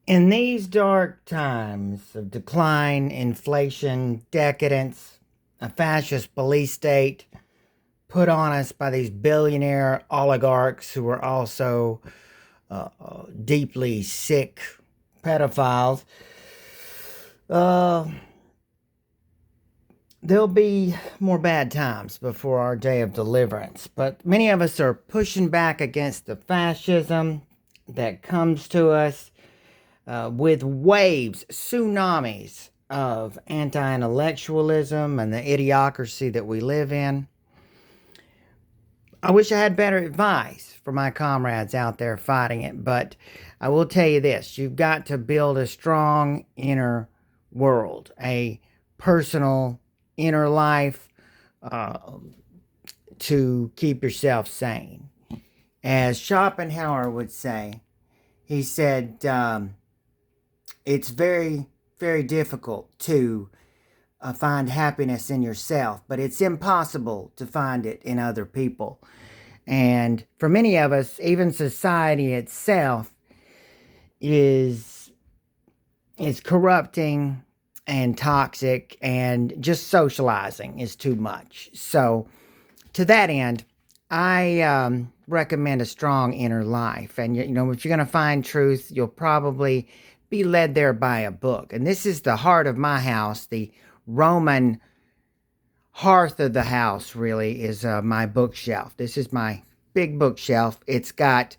In these dark times of decline, inflation, decadence, a fascist police state put on us by these billionaire oligarchs who are also deeply sick pedophiles, uh, there'll be more bad times before our day of deliverance. But many of us are pushing back against the fascism that comes to us with waves, tsunamis of anti intellectualism and the idiocracy that we live in. I wish I had better advice for my comrades out there fighting it, but I will tell you this: you've got to build a strong inner world, a personal inner life uh, to keep yourself sane. As Schopenhauer would say, he said, it's very, very difficult to find happiness in yourself, but it's impossible to find it in other people. And for many of us, even society itself is is corrupting and toxic, and just socializing is too much. So, to that end, I recommend a strong inner life. And, if you're going to find truth, you'll probably be led there by a book. And this is the heart of my house, the Roman hearth of the house, really, is my bookshelf. This is my big bookshelf. It's got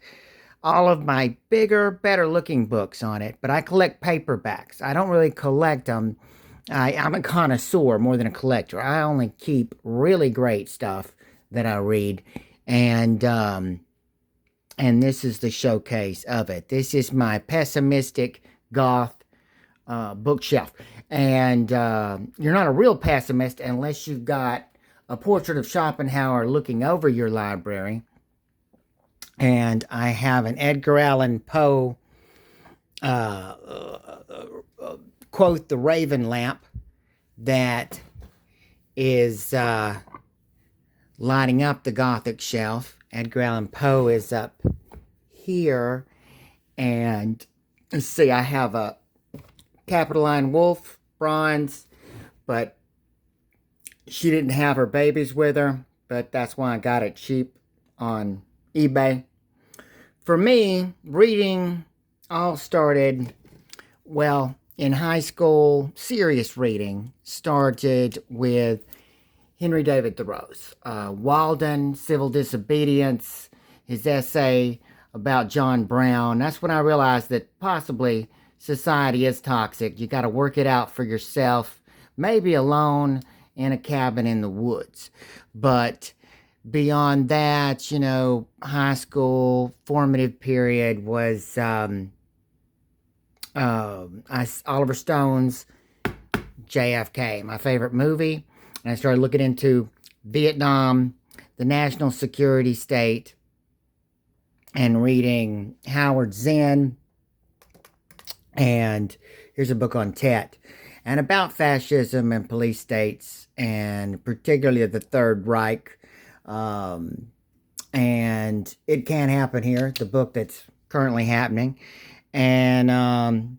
all of my bigger, better looking books on it, but I collect paperbacks. I don't really collect them. I'm a connoisseur more than a collector. I only keep really great stuff that I read, and this is the showcase of it. This is my pessimistic goth bookshelf, and you're not a real pessimist unless you've got a portrait of Schopenhauer looking over your library. And I have an Edgar Allan Poe quote, "The Raven Lamp," that is lighting up the Gothic shelf. Edgar Allan Poe is up here. And let's see, I have a Capitoline Wolf, bronze, but she didn't have her babies with her, but that's why I got it cheap on eBay. For me, reading all started, well, in high school. Serious reading started with Henry David Thoreau's Walden, Civil Disobedience, his essay about John Brown. That's when I realized that possibly society is toxic. You got to work it out for yourself, maybe alone in a cabin in the woods. But beyond that, high school formative period was Oliver Stone's JFK, my favorite movie. And I started looking into Vietnam, the national security state, and reading Howard Zinn. And here's a book on Tet, and about fascism and police states, and particularly the Third Reich. And It Can't Happen Here, the book that's currently happening. And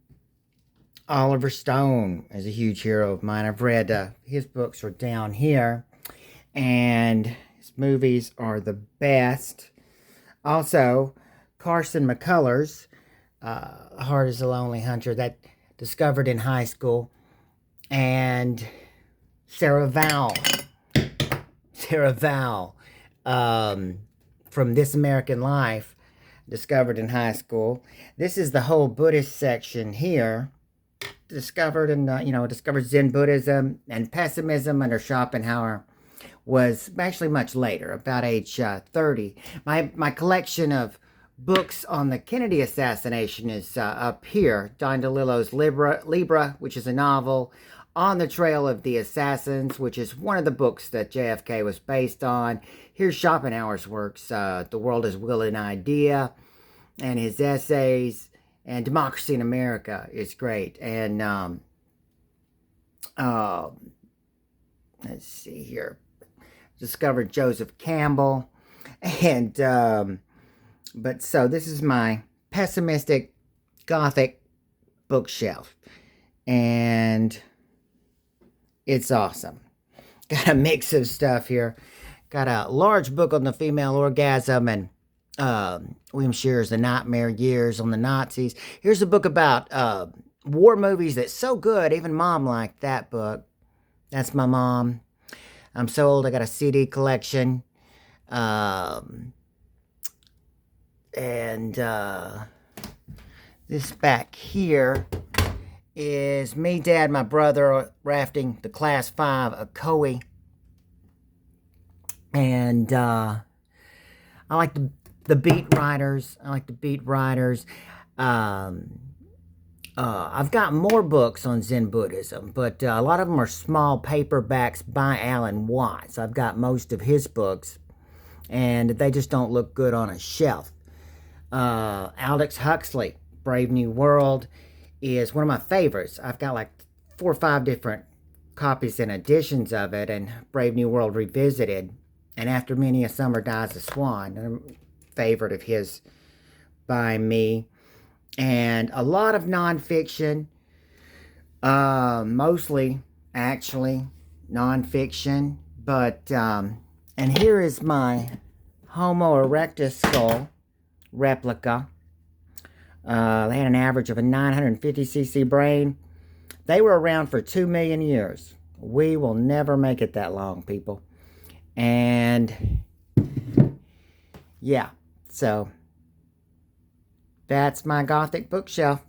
Oliver Stone is a huge hero of mine. I've read his books are down here, and his movies are the best. Also, Carson McCullers, Heart is a Lonely Hunter, that discovered in high school, and Sarah Vowell, from This American Life, discovered in high school. This is the whole Buddhist section here. Discovered Zen Buddhism and pessimism under Schopenhauer was actually much later, about age 30. My collection of books on the Kennedy assassination is up here. Don DeLillo's Libra, which is a novel. On the Trail of the Assassins, which is one of the books that JFK was based on. Here's Schopenhauer's works, The World as Will and Idea, and his essays, and Democracy in America is great. And let's see here. Discovered Joseph Campbell. And but so this is my pessimistic Gothic bookshelf. And it's awesome. Got a mix of stuff here. Got a large book on the female orgasm and William Shearer's The Nightmare Years on the Nazis. Here's a book about war movies that's so good, even Mom liked that book. That's my mom. I'm so old, I got a CD collection. And this back here is me, Dad, my brother rafting the Class 5 Ocoee. And I like the beat writers. I've got more books on Zen Buddhism, but a lot of them are small paperbacks by Alan Watts. I've got most of his books, and they just don't look good on a shelf. Aldous Huxley, Brave New World, is one of my favorites. I've got like 4 or 5 different copies and editions of it, and Brave New World Revisited, and After Many a Summer Dies a Swan, a favorite of his by me. And a lot of nonfiction, mostly actually nonfiction, but and here is my Homo erectus skull replica. They had an average of a 950cc brain. They were around for 2 million years. We will never make it that long, people. And yeah, so that's my Gothic bookshelf.